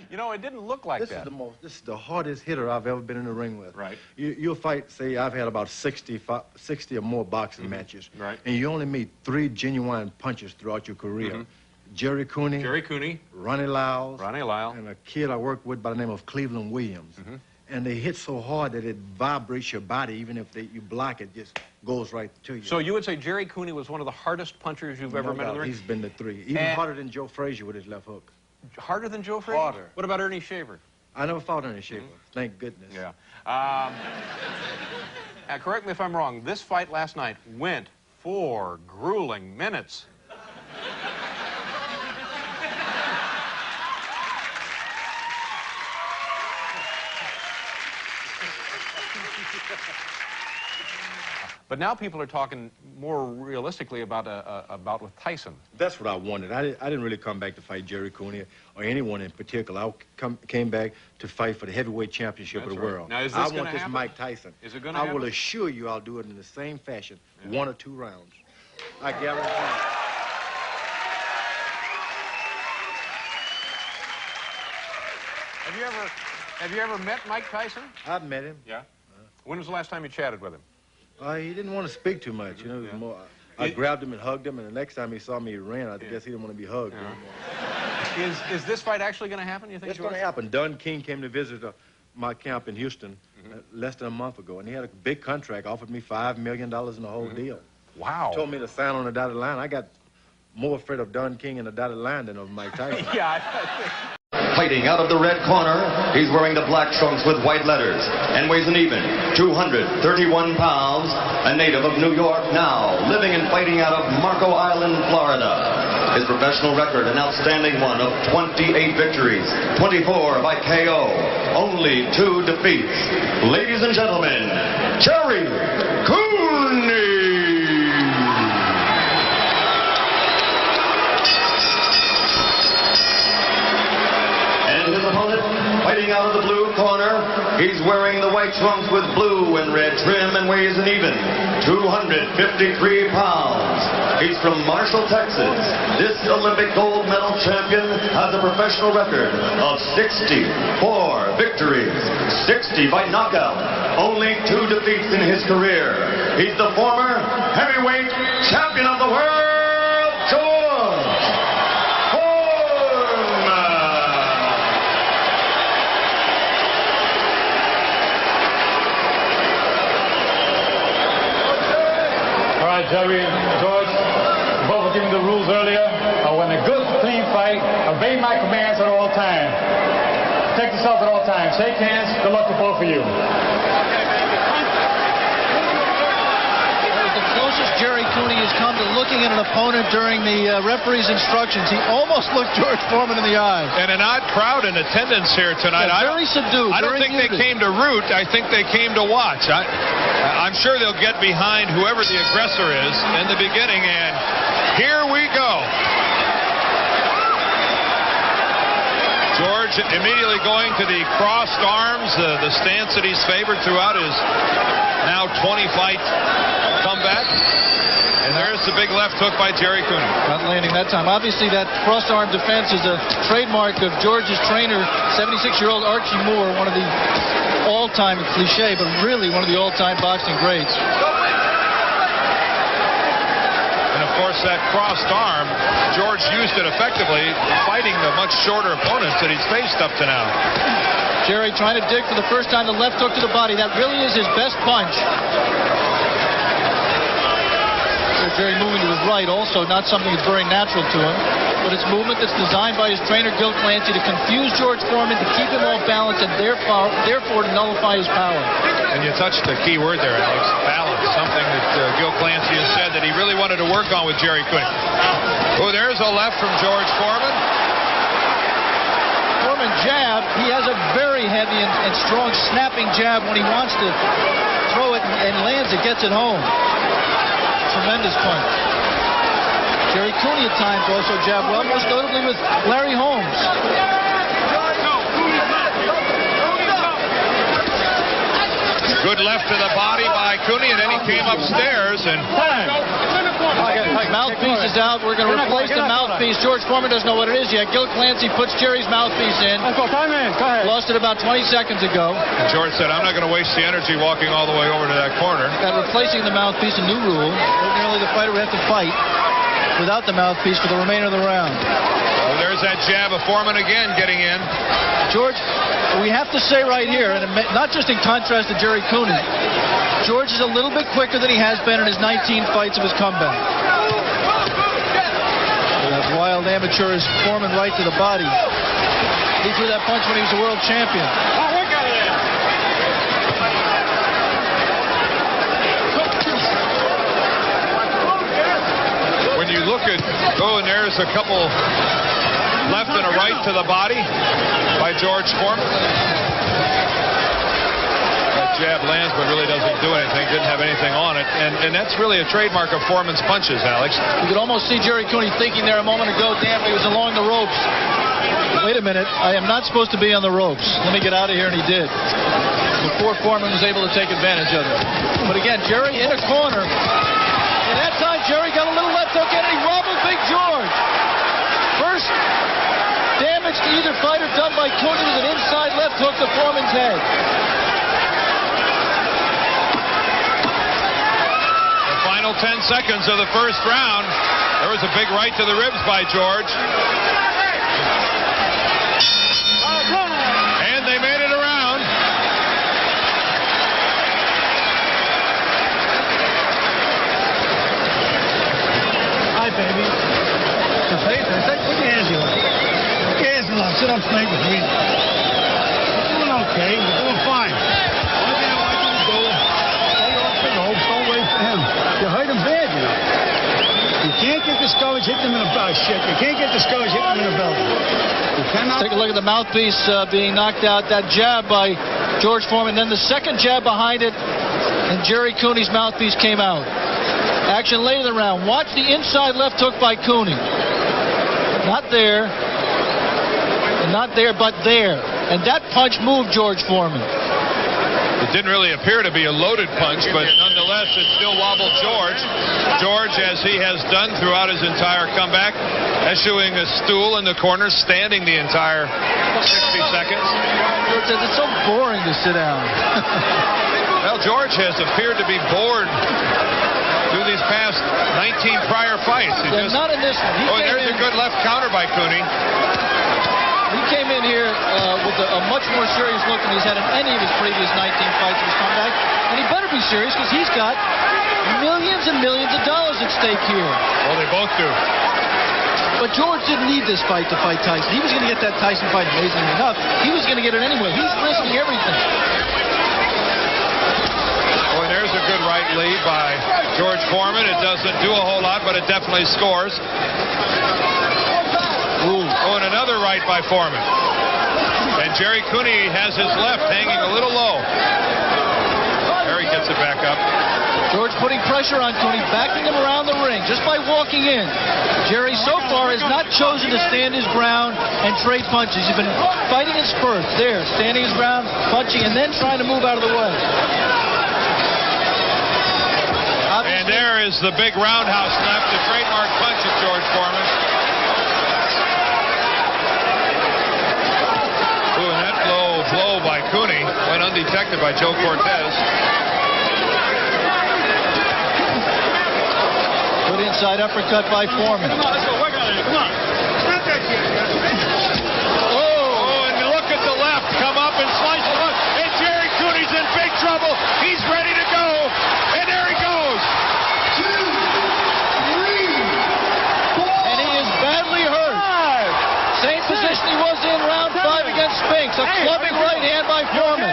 You know, it didn't look like that. This is the hardest hitter I've ever been in the ring with. Right. You'll fight, say, I've had about 60 or more boxing matches. Right. And you only meet 3 genuine punchers throughout your career. Gerry Cooney. Ronnie Lyles. And a kid I worked with by the name of Cleveland Williams. And they hit so hard that it vibrates your body. Even if you block it, just goes right to you. So you would say Gerry Cooney was one of the hardest punchers you've ever met in the ring? He's been the 3. Even harder than Joe Frazier with his left hook. Harder than Joe Frazier? Harder. What about Ernie Shaver? I never fought Ernie Shaver. Thank goodness. Yeah. Correct me if I'm wrong. This fight last night went 4 grueling minutes. But now people are talking more realistically about a bout with Tyson. That's what I wanted. I didn't really come back to fight Gerry Cooney or anyone in particular. I came back to fight for the heavyweight championship of the world. Now, is this I want this Mike Tyson. Is it going to happen? I will assure you I'll do it in the same fashion, 1 or 2 rounds. I guarantee it. Have you ever met Mike Tyson? I've met him. Yeah? When was the last time you chatted with him? He didn't want to speak too much. You know, it was more, I grabbed him and hugged him, and the next time he saw me, he ran. I guess he didn't want to be hugged anymore. Is this fight actually going to happen, you think? It's going to happen. Don King came to visit my camp in Houston less than a month ago, and he had a big contract, offered me $5 million in the whole deal. Wow. Told me to sign on the dotted line. I got more afraid of Don King in the dotted line than of Mike Tyson. Yeah, Fighting out of the red corner, he's wearing the black trunks with white letters and weighs an even 231 pounds, a native of New York now, living and fighting out of Marco Island, Florida. His professional record, an outstanding one of 28 victories, 24 by KO, only 2 defeats. Ladies and gentlemen, Gerry Cooney! His opponent, fighting out of the blue corner, he's wearing the white trunks with blue and red trim and weighs an even 253 pounds. He's from Marshall, Texas. This Olympic gold medal champion has a professional record of 64 victories, 60 by knockout, only 2 defeats in his career. He's the former heavyweight champion of the world, George Foreman. Gerry, George, both were given the rules earlier. When a good, clean fight, obey my commands at all times. Protect yourself at all times. Shake hands. Good luck to both of you. That was the closest Gerry Cooney has come to looking at an opponent during the referee's instructions. He almost looked George Foreman in the eye. And an odd crowd in attendance here tonight. Yeah, very subdued. I don't think they came to root. I think they came to watch. I'm sure they'll get behind whoever the aggressor is in the beginning, and here we go. George immediately going to the crossed arms, the stance that he's favored throughout his now 20-fight comeback. And there's the big left hook by Gerry Cooney. Not landing that time. Obviously, that crossed arm defense is a trademark of George's trainer, 76-year-old Archie Moore, one of the all-time cliche, but really one of the all-time boxing greats. And of course, that crossed arm, George used it effectively, fighting the much shorter opponents that he's faced up to now. Gerry trying to dig for the first time the left hook to the body. That really is his best punch. Gerry moving to his right, also not something that's very natural to him, but it's movement that's designed by his trainer Gil Clancy to confuse George Foreman, to keep him off balance, and therefore to nullify his power. And you touched the key word there, Alex, balance, something that Gil Clancy has said that he really wanted to work on with Gerry Cooney. Oh, there's a left from George Foreman. Foreman jab, he has a very heavy and strong snapping jab. When he wants to throw it and lands it, gets it home. Tremendous punch. Gerry Cooney at times also jabbed well, most notably with Larry Holmes. Good left to the body by Cooney, and then he came upstairs and... Mouthpiece is out. We're going to replace the mouthpiece. George Foreman doesn't know what it is yet. Gil Clancy puts Jerry's mouthpiece in. Lost it about 20 seconds ago. And George said, I'm not going to waste the energy walking all the way over to that corner. And replacing the mouthpiece, a new rule. Ordinarily, the fighter would have to fight without the mouthpiece for the remainder of the round. Well, there's that jab of Foreman again getting in. George, we have to say right here, and not just in contrast to Gerry Cooney, George is a little bit quicker than he has been in his 19 fights of his comeback. That wild amateurist Foreman right to the body. He threw that punch when he was a world champion. When you look at, and there's a couple left and a right to the body by George Foreman. That jab lands but really doesn't do anything, didn't have anything on it. And that's really a trademark of Foreman's punches, Alex. You could almost see Gerry Cooney thinking there a moment ago, damn, he was along the ropes. Wait a minute, I am not supposed to be on the ropes. Let me get out of here, and he did. Before Foreman was able to take advantage of it. But again, Gerry in a corner. And that time, Gerry got a little left hook in, and he wobbled Big George. First damage to either fighter done by Cooney with an inside left hook to Foreman's head. The final 10 seconds of the first round. There was a big right to the ribs by George. And they made it around. Hi, baby. Put your hands in line. Put your hands in line. Sit up straight with me. You're doing okay. You're doing fine. One thing I want you to do, stay off the ropes. Don't wait for him. You hurt him bad, you know. You can't get discouraged hitting him in the belly. Shit. You can't get discouraged hitting him in the belly. You cannot. Take a look at the mouthpiece being knocked out. That jab by George Foreman. Then the second jab behind it, and Gerry Cooney's mouthpiece came out. Action later in the round. Watch the inside left hook by Cooney. Not there. And not there, but there. And that punch moved George Foreman. It didn't really appear to be a loaded punch, but nonetheless, it still wobbled George. George, as he has done throughout his entire comeback, eschewing a stool in the corner, standing the entire 60 seconds. George says it's so boring to sit down. Well, George has appeared to be bored through these past 19 prior fights. Not in this one. There's a good left counter by Cooney. He came in here with a much more serious look than he's had in any of his previous 19 fights of his comeback. And he better be serious because he's got millions and millions of dollars at stake here. Well, they both do. But George didn't need this fight to fight Tyson. He was going to get that Tyson fight, amazingly enough. He was going to get it anyway. He's risking everything. Well, there's a good right lead by George Foreman. It doesn't do a whole lot, but it definitely scores. Ooh. Oh, and another right by Foreman. And Gerry Cooney has his left hanging a little low. Gerry gets it back up. George putting pressure on Cooney, backing him around the ring just by walking in. Gerry so far has not chosen to stand his ground and trade punches. He's been fighting in spurts. There, standing his ground, punching, and then trying to move out of the way. And there is the big roundhouse left, the trademark punch of George Foreman. Ooh, and that blow by Cooney went undetected by Joe Cortez. Good inside uppercut by Foreman. Come on, let's go. Work on it. Come on. Stop that shit. Oh, and look at the left. Come up and slice the left. And Gerry Cooney's in big trouble. He's ready to go. And there he goes. 2, 3, 4. And he is badly hurt. Same position he was in round 5 against Spinks. A clubbing right hand by Foreman.